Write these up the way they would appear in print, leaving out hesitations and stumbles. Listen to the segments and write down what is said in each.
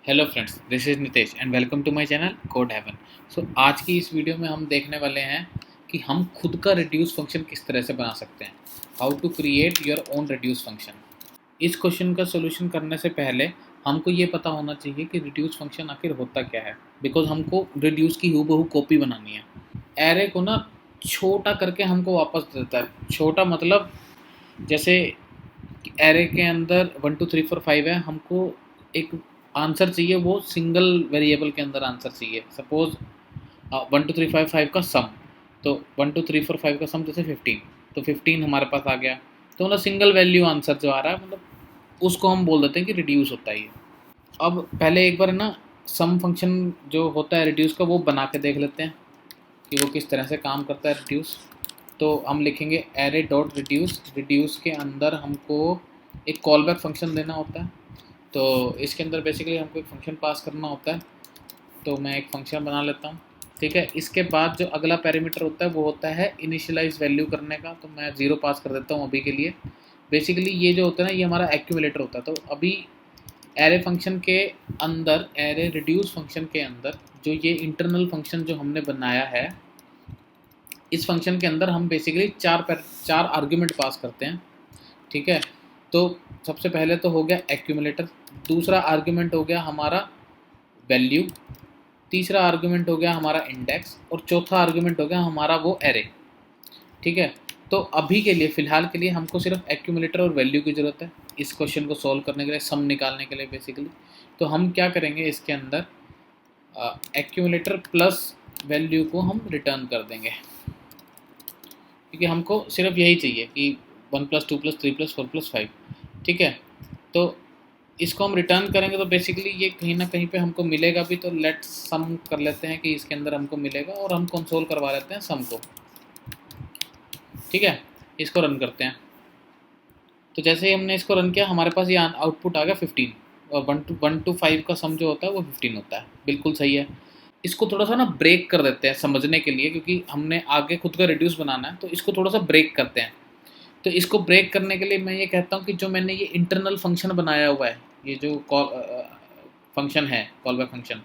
Hello friends, this is Nitesh and welcome to my channel code heaven. So आज की इस video में हम देखने वाले हैं कि हम खुद का रिड्यूस फंक्शन किस तरह से बना सकते हैं। How to create your own reduce function. इस क्वेश्चन का सोल्यूशन करने से पहले हमको ये पता होना चाहिए कि रिड्यूस फंक्शन आखिर होता क्या है, बिकॉज हमको रिड्यूस की हूबहू कॉपी बनानी है। एरे को ना छोटा करके हमको वापस देता है। छोटा मतलब जैसे एरे के अंदर 1 2 3 4 5 है, हमको एक आंसर चाहिए, वो सिंगल वेरिएबल के अंदर आंसर चाहिए। सपोज 1 2 3 5 5 का सम, तो 1 2 3 4 5 का सम जैसे 15, तो 15 हमारे पास आ गया। तो मतलब सिंगल वैल्यू आंसर जो आ रहा है, मतलब उसको हम बोल देते हैं कि रिड्यूस होता है ये। अब पहले एक बार ना सम फंक्शन जो होता है रिड्यूस का, वो बना के देख लेते हैं कि वो किस तरह से काम करता है रिड्यूस। तो हम लिखेंगे एरे डॉट रिड्यूस। रिड्यूस के अंदर हमको एक कॉल बैक फंक्शन देना होता है। तो इसके अंदर बेसिकली हमको एक फंक्शन पास करना होता है। तो मैं एक फंक्शन बना लेता हूँ, ठीक है। इसके बाद जो अगला पैरामीटर होता है वो होता है इनिशियलाइज वैल्यू करने का। तो मैं 0 पास कर देता हूँ अभी के लिए। बेसिकली ये जो होता है ना, ये हमारा एक्यूमुलेटर होता है। तो अभी एरे फंक्शन के अंदर, एरे रिड्यूस फंक्शन के अंदर जो ये इंटरनल फंक्शन जो हमने बनाया है, इस फंक्शन के अंदर हम बेसिकली चार आर्ग्यूमेंट पास करते हैं, ठीक है। तो सबसे पहले तो हो गया एक्यूमुलेटर, दूसरा आर्ग्यूमेंट हो गया हमारा वैल्यू, तीसरा आर्ग्यूमेंट हो गया हमारा इंडेक्स, और चौथा आर्ग्यूमेंट हो गया हमारा वो एरे, ठीक है। तो अभी के लिए, फ़िलहाल के लिए हमको सिर्फ एक्यूमुलेटर और वैल्यू की ज़रूरत है इस क्वेश्चन को सॉल्व करने के लिए, सम निकालने के लिए बेसिकली। तो हम क्या करेंगे, इसके अंदर एक्यूमुलेटर प्लस वैल्यू को हम रिटर्न कर देंगे, क्योंकि हमको सिर्फ यही चाहिए कि 1 + 2 + 3 + 4 + 5, ठीक है। तो इसको हम रिटर्न करेंगे तो बेसिकली ये कहीं ना कहीं पे हमको मिलेगा भी। तो लेट सम कर लेते हैं कि इसके अंदर हमको मिलेगा, और हम कंसोल करवा लेते हैं सम को, ठीक है। इसको रन करते हैं। तो जैसे ही हमने इसको रन किया, हमारे पास ये आउटपुट आ गया 15, और 1 to 5 का सम जो होता है वो 15 होता है। बिल्कुल सही है। इसको थोड़ा सा ना ब्रेक कर देते हैं समझने के लिए, क्योंकि हमने आगे खुद का रिड्यूस बनाना है, तो इसको थोड़ा सा ब्रेक करते हैं। तो इसको ब्रेक करने के लिए मैं ये कहता हूँ कि जो मैंने ये इंटरनल फंक्शन बनाया हुआ है, ये जो कॉल फंक्शन है, कॉल बैक फंक्शन,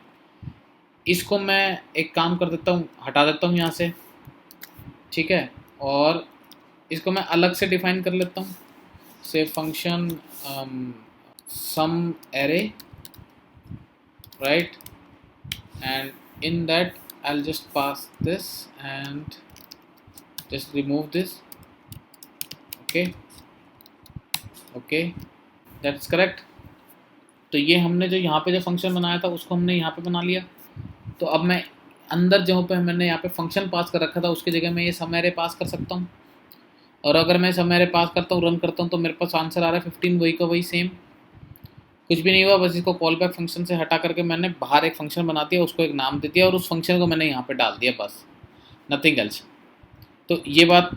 इसको मैं एक काम कर देता हूँ, हटा देता हूँ यहाँ से, ठीक है। और इसको मैं अलग से डिफाइन कर लेता हूँ, से function sum array, right, and in that I'll just pass this and just remove this. Okay, okay, that's correct. तो ये हमने जो यहाँ पे जो फंक्शन बनाया था उसको हमने यहाँ पे बना लिया। तो अब मैं अंदर जो पे मैंने यहाँ पे फंक्शन पास कर रखा था, उसकी जगह मैं ये सम एरे पास कर सकता हूँ। और अगर मैं सम एरे पास करता हूँ, रन करता हूँ, तो मेरे पास आंसर आ रहा है 15, वही का वही सेम, कुछ भी नहीं हुआ। बस इसको कॉल बैक फंक्शन से हटा करके मैंने बाहर एक फंक्शन बना दिया, उसको एक नाम दे दिया, और उस फंक्शन को मैंने यहाँ पे डाल दिया, बस, नथिंग एल्स। तो ये बात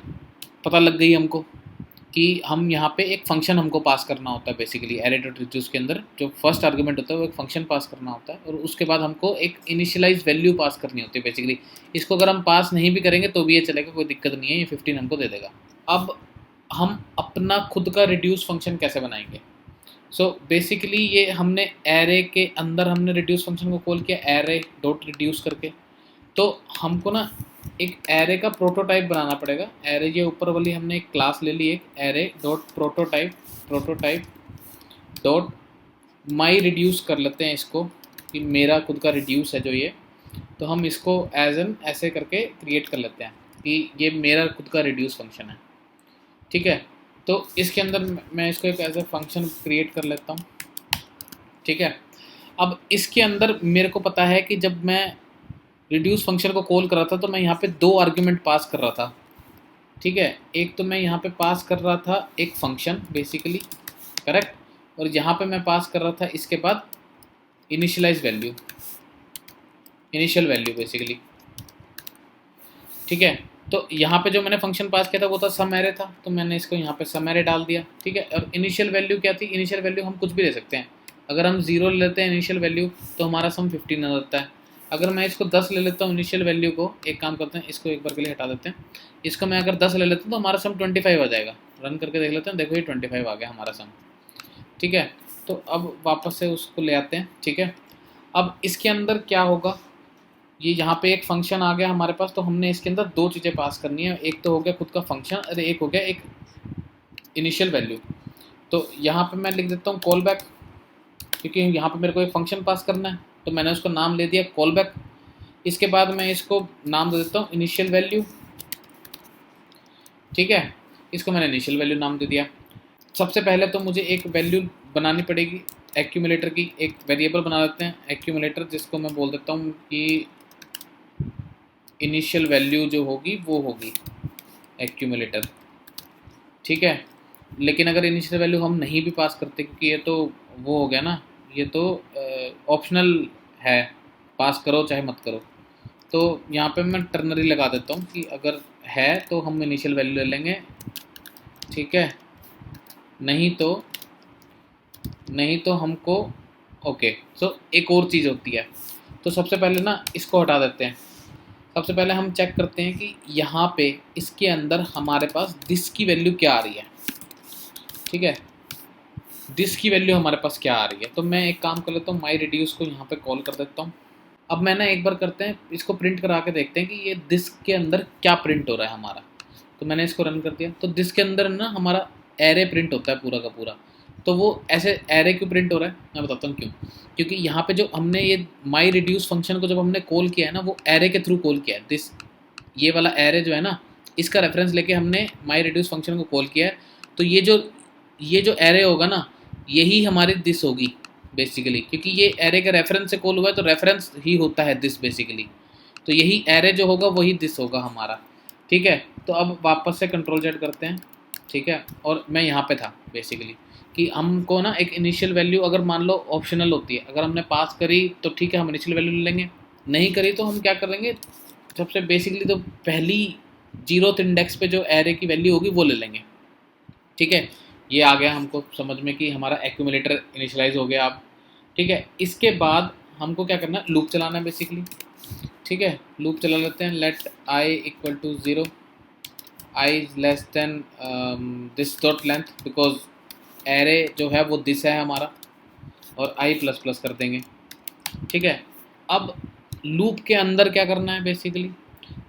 पता लग गई हमको कि हम यहाँ पे एक फंक्शन हमको पास करना होता है बेसिकली। एरे डॉट रिड्यूस के अंदर जो फर्स्ट आर्गुमेंट होता है वो एक फंक्शन पास करना होता है, और उसके बाद हमको एक इनिशियलाइज वैल्यू पास करनी होती है बेसिकली। इसको अगर हम पास नहीं भी करेंगे तो भी ये चलेगा, कोई दिक्कत नहीं है, ये 15 हमको दे देगा। अब हम अपना खुद का रिड्यूस फंक्शन कैसे बनाएंगे। सो बेसिकली ये हमने एरे के अंदर हमने रिड्यूस फंक्शन को कॉल किया एरे डॉट रिड्यूस करके। तो हमको ना एक एरे का प्रोटोटाइप बनाना पड़ेगा। एरे के ऊपर वाली हमने एक क्लास ले ली, एक array dot prototype, prototype dot माई रिड्यूस कर लेते हैं इसको, कि मेरा खुद का रिड्यूस है जो ये। तो हम इसको एज एन ऐसे करके क्रिएट कर लेते हैं कि ये मेरा खुद का रिड्यूस फंक्शन है, ठीक है। तो इसके अंदर मैं इसको एक एज ए फंक्शन क्रिएट कर लेता हूँ, ठीक है। अब इसके अंदर मेरे को पता है कि जब मैं रिड्यूस फंक्शन को कॉल कर रहा था तो मैं यहाँ पे 2 आर्ग्यूमेंट पास कर रहा था, ठीक है। एक तो मैं यहाँ पे पास कर रहा था एक फंक्शन बेसिकली, करेक्ट, और यहाँ पे मैं पास कर रहा था इसके बाद initialize value, initial value basically, ठीक है। तो यहाँ पे जो मैंने फंक्शन पास किया था वो था सम एरे था, तो मैंने इसको यहाँ पे सम एरे डाल दिया, ठीक है। और इनिशियल वैल्यू क्या थी, इनिशियल वैल्यू हम कुछ भी ले सकते हैं। अगर हम 0 ले लेते हैं इनिशियल वैल्यू तो हमारा सम 15 आ जाता है। अगर मैं इसको 10 ले लेता हूँ इनिशियल वैल्यू को, एक काम करते हैं, इसको एक बार के लिए हटा देते हैं, इसको मैं अगर 10 ले लेता हूँ तो हमारा सम 25 आ जाएगा। रन करके देख लेते हैं, देखो ये 25 आ गया हमारा सम, ठीक है। तो अब वापस से उसको ले आते हैं, ठीक है। अब इसके अंदर क्या होगा, ये यहाँ पे एक फंक्शन आ गया हमारे पास, तो हमने इसके अंदर दो चीज़ें पास करनी है, एक तो हो गया खुद का फंक्शन और एक हो गया एक इनिशियल वैल्यू। तो यहाँ पे मैं लिख देता हूँ कॉल बैक, क्योंकि यहाँ पे मेरे को एक फंक्शन पास करना है, तो मैंने उसको नाम ले दिया कॉल बैक। इसके बाद मैं इसको नाम दे देता हूँ इनिशियल वैल्यू, ठीक है, इसको मैंने इनिशियल वैल्यू नाम दे दिया। सबसे पहले तो मुझे एक वैल्यू बनानी पड़ेगी एक्यूमुलेटर की, एक वेरिएबल बना लेते हैं एक्यूमुलेटर, जिसको मैं बोल देता हूँ कि इनिशियल वैल्यू जो होगी वो होगी एक्यूमुलेटर, ठीक है। लेकिन अगर इनिशियल वैल्यू हम नहीं भी पास करते, क्योंकि ये तो वो हो गया ना, ये तो ऑप्शनल है, पास करो चाहे मत करो, तो यहाँ पे मैं टर्नरी लगा देता हूँ कि अगर है तो हम इनिशियल वैल्यू ले लेंगे, ठीक है, नहीं तो हमको ओके। सो एक और चीज़ होती है, तो सबसे पहले ना इसको हटा देते हैं। सबसे पहले हम चेक करते हैं कि यहाँ पे इसके अंदर हमारे पास दिस की वैल्यू क्या आ रही है, ठीक है, दिस की वैल्यू हमारे पास क्या आ रही है। तो मैं एक काम कर लेता हूँ, माई रिड्यूस को यहाँ पे कॉल कर देता हूँ। अब मैं ना एक बार करते हैं इसको प्रिंट करा के देखते हैं कि ये दिस के अंदर क्या प्रिंट हो रहा है हमारा। तो मैंने इसको रन कर दिया, तो दिस के अंदर ना हमारा एरे प्रिंट होता है पूरा का पूरा। तो वो ऐसे एरे क्यों प्रिंट हो रहा है मैं बताता हूँ क्यों। क्योंकि यहाँ पे जो हमने ये माई रिड्यूस फंक्शन को जब हमने कॉल किया है ना, वो एरे के थ्रू कॉल किया है। दिस ये वाला एरे जो है ना, इसका रेफरेंस लेके हमने माई रिड्यूस फंक्शन को कॉल किया है। तो ये जो एरे होगा ना, यही हमारी दिस होगी बेसिकली, क्योंकि ये एरे के रेफरेंस से कॉल हुआ है, तो रेफरेंस ही होता है दिस बेसिकली। तो यही एरे जो होगा वही दिस होगा हमारा, ठीक है। तो अब वापस से कंट्रोल जेड करते हैं, ठीक है। और मैं यहाँ पे था बेसिकली कि हमको ना एक इनिशियल वैल्यू, अगर मान लो ऑप्शनल होती है, अगर हमने पास करी तो ठीक है हम इनिशियल वैल्यू ले लेंगे, नहीं करी तो हम क्या कर लेंगे, सबसे बेसिकली तो पहली 0th इंडेक्स पे जो एरे की वैल्यू होगी वो ले लेंगे, ठीक है। ये आ गया हमको समझ में कि हमारा एक्यूमुलेटर इनिशियलाइज हो गया अब, ठीक है। इसके बाद हमको क्या करना है, लूप चलाना है बेसिकली, ठीक है। लूप चला लेते हैं, let I equal to 0, I is less than this dot length, because array जो है वो दिस है हमारा, और आई प्लस प्लस कर देंगे, ठीक है। अब लूप के अंदर क्या करना है बेसिकली,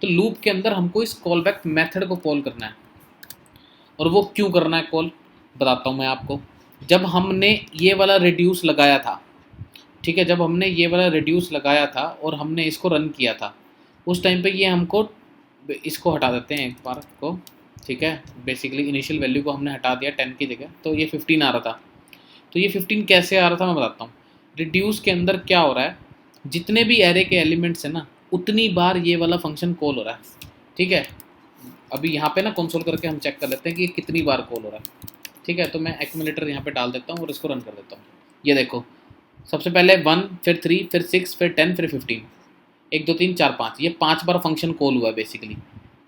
तो लूप के अंदर हमको इस कॉल बैक मैथड को कॉल करना है। और वो क्यों करना है कॉल, बताता हूँ मैं आपको। जब हमने ये वाला रिड्यूस लगाया था, ठीक है, जब हमने ये वाला रिड्यूस लगाया था और हमने इसको रन किया था, उस टाइम पे ये हमको, इसको हटा देते हैं एक बार को, ठीक है। बेसिकली इनिशियल वैल्यू को हमने हटा दिया 10 की जगह, तो ये 15 आ रहा था। तो ये 15 कैसे आ रहा था मैं बताता हूँ। रिड्यूस के अंदर क्या हो रहा है, जितने भी एरे के एलिमेंट्स हैं ना, उतनी बार ये वाला फंक्शन कॉल हो रहा है, ठीक है। अभी यहाँ पे ना कंसोल करके हम चेक कर लेते हैं कि ये कितनी बार कॉल हो रहा है, ठीक है। तो मैं एक्यूमुलेटर यहाँ पे डाल देता हूँ और इसको रन कर देता हूँ। ये देखो, सबसे पहले 1, फिर 3, फिर 6, फिर 10, फिर 15, 1 2 3 4 5, ये 5 बार फंक्शन कॉल हुआ है बेसिकली,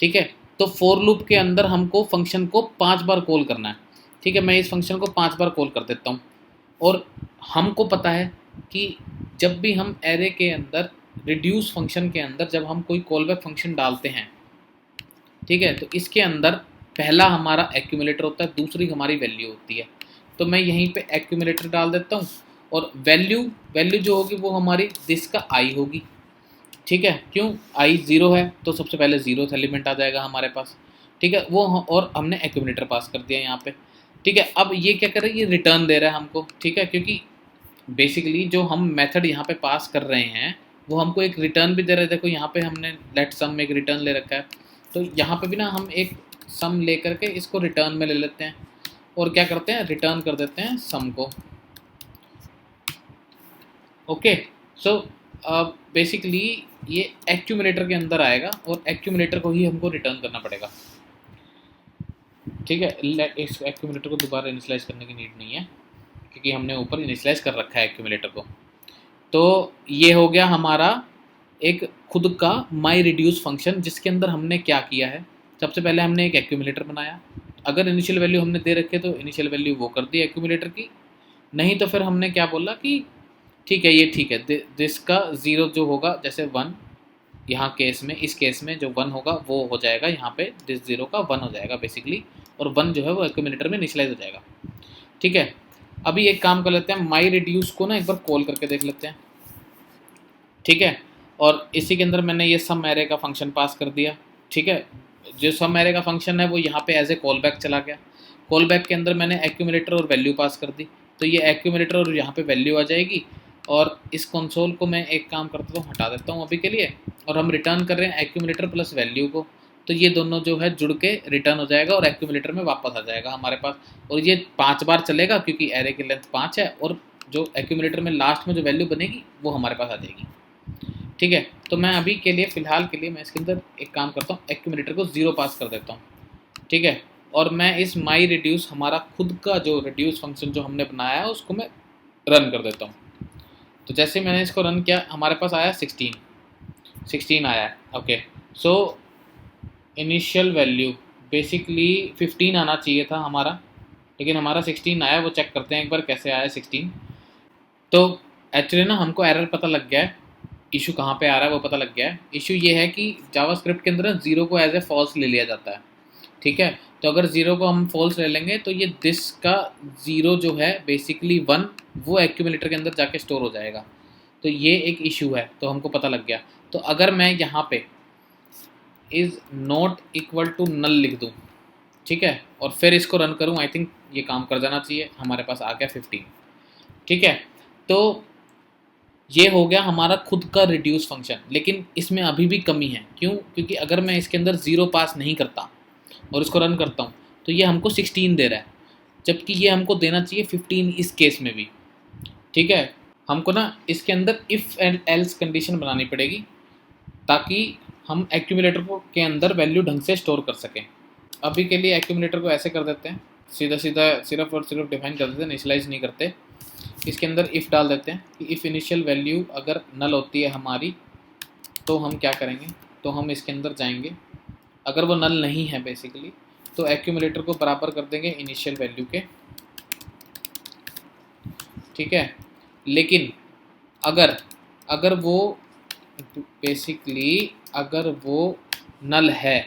ठीक है। तो फॉर लूप के अंदर हमको फंक्शन को 5 बार कॉल करना है, ठीक है। मैं इस फंक्शन को 5 बार कॉल कर देता हूँ। और हमको पता है कि जब भी हम एरे के अंदर रिड्यूस फंक्शन के अंदर जब हम कोई कॉल बैक फंक्शन डालते हैं, ठीक है, तो इसके अंदर पहला हमारा एक्यूमुलेटर होता है, दूसरी हमारी वैल्यू होती है। तो मैं यहीं पे एक्यूमुलेटर डाल देता हूँ, और वैल्यू जो होगी वो हमारी दिस का आई होगी, ठीक है। क्यों, आई 0 है तो सबसे पहले 0th एलिमेंट आ जाएगा हमारे पास, ठीक है। वो और हमने एक्यूमुलेटर पास कर दिया यहाँ पे, ठीक है। अब ये क्या कर रहा है, ये रिटर्न दे रहा है हमको, ठीक है, क्योंकि बेसिकली जो हम मेथड यहाँ पे पास कर रहे हैं वो हमको एक रिटर्न भी दे रहे हैं। देखो यहाँ पे हमने लेट सम एक रिटर्न ले रखा है, तो यहाँ पे भी ना हम एक सम ले करके इसको रिटर्न में ले लेते हैं, और क्या करते हैं, रिटर्न कर देते हैं सम को, ओके। सो बेसिकली ये एक्यूमुलेटर के अंदर आएगा और एक्यूमुलेटर को ही हमको रिटर्न करना पड़ेगा, ठीक है। इस एक्यूमुलेटर को दोबारा इनिशियलाइज करने की नीड नहीं है, क्योंकि हमने ऊपर इनिशियलाइज कर रखा है एक्यूमुलेटर को। तो ये हो गया हमारा एक खुद का माई रिड्यूस फंक्शन, जिसके अंदर हमने क्या किया है, सबसे पहले हमने एक एक्यूमुलेटर बनाया। अगर इनिशियल वैल्यू हमने दे रखे तो इनिशियल वैल्यू वो कर दी एक्यूमुलेटर की, नहीं तो फिर हमने क्या बोला कि ठीक है, ये ठीक है, दिस का 0 जो होगा, जैसे 1 यहाँ केस में, इस केस में जो 1 होगा वो हो जाएगा यहाँ पे, दिस 0 का 1 हो जाएगा बेसिकली, और 1 जो है वो एक्यूमुलेटर में इनिशियलाइज हो जाएगा, ठीक है। अभी एक काम कर लेते हैं, माई रिड्यूस को ना एक बार कॉल करके देख लेते हैं, ठीक है। और इसी के अंदर मैंने ये सम एरे का फंक्शन पास कर दिया। ठीक है, जो सम एरे का फंक्शन है वो यहाँ पे एज ए कॉल बैक चला गया। कॉल बैक के अंदर मैंने एक्यूमुलेटर और वैल्यू पास कर दी, तो ये एक्यूमुलेटर और यहाँ पे वैल्यू आ जाएगी। और इस कंसोल को मैं एक काम करता हूँ, हटा देता हूँ अभी के लिए, और हम रिटर्न कर रहे हैं एक्यूमुलेटर प्लस वैल्यू को। तो ये दोनों जो है जुड़ के रिटर्न हो जाएगा और एक्यूमुलेटर में वापस आ जाएगा हमारे पास। और ये 5 बार चलेगा क्योंकि एरे की लेंथ 5 है, और जो एक्यूमुलेटर में लास्ट में जो वैल्यू बनेगी वो हमारे पास आ जाएगी। ठीक है, तो मैं अभी के लिए फ़िलहाल के लिए मैं इसके अंदर एक काम करता हूँ, एक्यूमुलेटर को 0 पास कर देता हूँ। ठीक है, और मैं इस माई रिड्यूस, हमारा खुद का जो रिड्यूस फंक्शन जो हमने बनाया है उसको मैं रन कर देता हूँ। तो जैसे मैंने इसको रन किया, हमारे पास आया 16 आया है। Okay, so initial value basically 15 आना चाहिए था हमारा, लेकिन हमारा 16 आया। वो चेक करते हैं एक बार कैसे आया 16। तो एक्चुअली ना हमको एरर पता लग गया है, इशू कहाँ पे आ रहा है वो पता लग गया है। इशू ये है कि जावास्क्रिप्ट के अंदर 0 को एज ए फॉल्स ले लिया जाता है। ठीक है, तो अगर 0 को हम फॉल्स ले लेंगे तो ये दिस का 0 जो है बेसिकली 1 वो एक्यूमुलेटर के अंदर जाके स्टोर हो जाएगा। तो ये एक इशू है, तो हमको पता लग गया। तो अगर मैं यहाँ पे is not equal to null लिख दूँ, ठीक है, और फिर इसको रन करूँ, आई थिंक ये काम कर जाना चाहिए। हमारे पास आ गया 15। ठीक है, तो ये हो गया हमारा खुद का रिड्यूस फंक्शन। लेकिन इसमें अभी भी कमी है, क्यों? क्योंकि अगर मैं इसके अंदर 0 पास नहीं करता और इसको रन करता हूँ तो ये हमको 16 दे रहा है, जबकि ये हमको देना चाहिए 15 इस केस में भी। ठीक है, हमको ना इसके अंदर इफ़ एंड एल्स कंडीशन बनानी पड़ेगी ताकि हम एक्यूमुलेटर को के अंदर वैल्यू ढंग से स्टोर कर सकें। अभी के लिए एक्यूमुलेटर को ऐसे कर देते हैं, सीधा सीधा सिर्फ और सिर्फ डिफाइन कर देते हैं, इनिशियलाइज नहीं करते। इसके अंदर इफ़ डाल देते हैं कि इफ़ इनिशियल वैल्यू अगर नल होती है हमारी तो हम क्या करेंगे, तो हम इसके अंदर जाएंगे। अगर वो नल नहीं है बेसिकली तो एक्यूमुलेटर को बराबर कर देंगे इनिशियल वैल्यू के। ठीक है, लेकिन अगर अगर वो बेसिकली अगर वो नल है,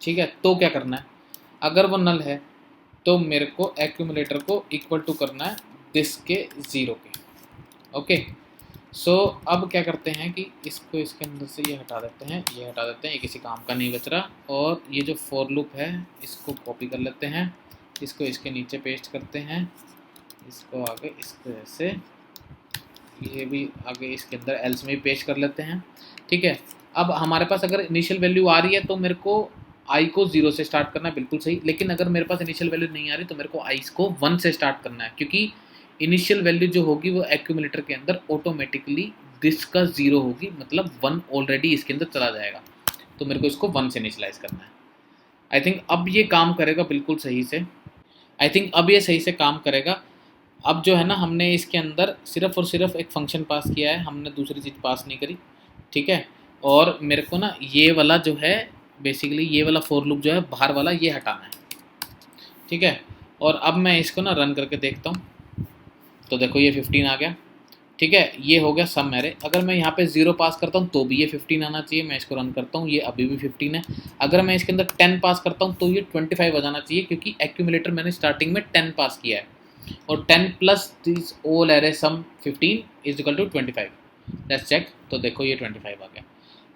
ठीक है, तो क्या करना है? अगर वो नल है तो मेरे को एक्यूमुलेटर को इक्वल टू करना है दिस के 0 के। ओके, सो अब क्या करते हैं कि इसको इसके अंदर से ये हटा देते हैं, ये हटा देते हैं, ये किसी काम का नहीं बच रहा। और ये जो फॉर लूप है इसको कॉपी कर लेते हैं, इसको इसके नीचे पेस्ट करते हैं, इसको आगे इसको ऐसे, ये भी आगे इसके अंदर एल्स में भी पेस्ट कर लेते हैं। ठीक है, अब हमारे पास अगर इनिशियल वैल्यू आ रही है तो मेरे को आई को 0 से स्टार्ट करना है, बिल्कुल सही। लेकिन अगर मेरे पास इनिशियल वैल्यू नहीं आ रही तो मेरे को आई को 1 से स्टार्ट करना है, क्योंकि इनिशियल वैल्यू जो होगी वो एक्यूमुलेटर के अंदर ऑटोमेटिकली दिस का 0 होगी, मतलब 1 ऑलरेडी इसके अंदर चला जाएगा। तो मेरे को इसको 1 से इनिशियलाइज करना है। आई थिंक अब ये काम करेगा बिल्कुल सही से। आई थिंक अब ये सही से काम करेगा। अब जो है ना, हमने इसके अंदर सिर्फ और सिर्फ एक फंक्शन पास किया है, हमने दूसरी चीज़ पास नहीं करी। ठीक है, और मेरे को ना ये वाला जो है बेसिकली ये वाला फॉर लूप जो है बाहर वाला ये हटाना है। ठीक है, और अब मैं इसको ना रन करके देखता हूँ, तो देखो ये 15 आ गया। ठीक है, ये हो गया सम एरे। अगर मैं यहाँ पे 0 पास करता हूँ तो भी ये 15 आना चाहिए। मैं इसको रन करता हूँ, ये अभी भी 15 है। अगर मैं इसके अंदर 10 पास करता हूँ तो ये 25 आ जाना चाहिए, क्योंकि एक्यूमुलेटर मैंने स्टार्टिंग में 10 पास किया है। और 10 plus this all array sum 15 is equal to 25। Let's check, तो देखो ये 25 आ गया।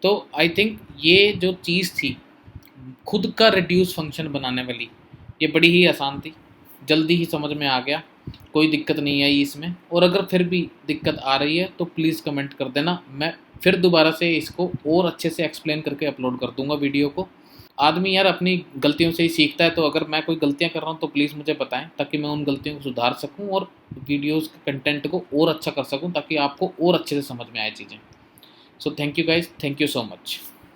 तो आई थिंक ये जो चीज़ थी खुद का रिड्यूस फंक्शन बनाने वाली, ये बड़ी ही आसान थी, जल्दी ही समझ में आ गया, कोई दिक्कत नहीं आई इसमें। और अगर फिर भी दिक्कत आ रही है तो प्लीज़ कमेंट कर देना, मैं फिर दोबारा से इसको और अच्छे से एक्सप्लेन करके अपलोड कर दूंगा वीडियो को। आदमी यार अपनी गलतियों से ही सीखता है, तो अगर मैं कोई गलतियां कर रहा हूँ तो प्लीज़ मुझे बताएं, ताकि मैं उन गलतियों को सुधार सकूँ और वीडियोज़ के कंटेंट को और अच्छा कर सकूँ, ताकि आपको और अच्छे से समझ में आए चीज़ें। So thank you guys, thank you so much.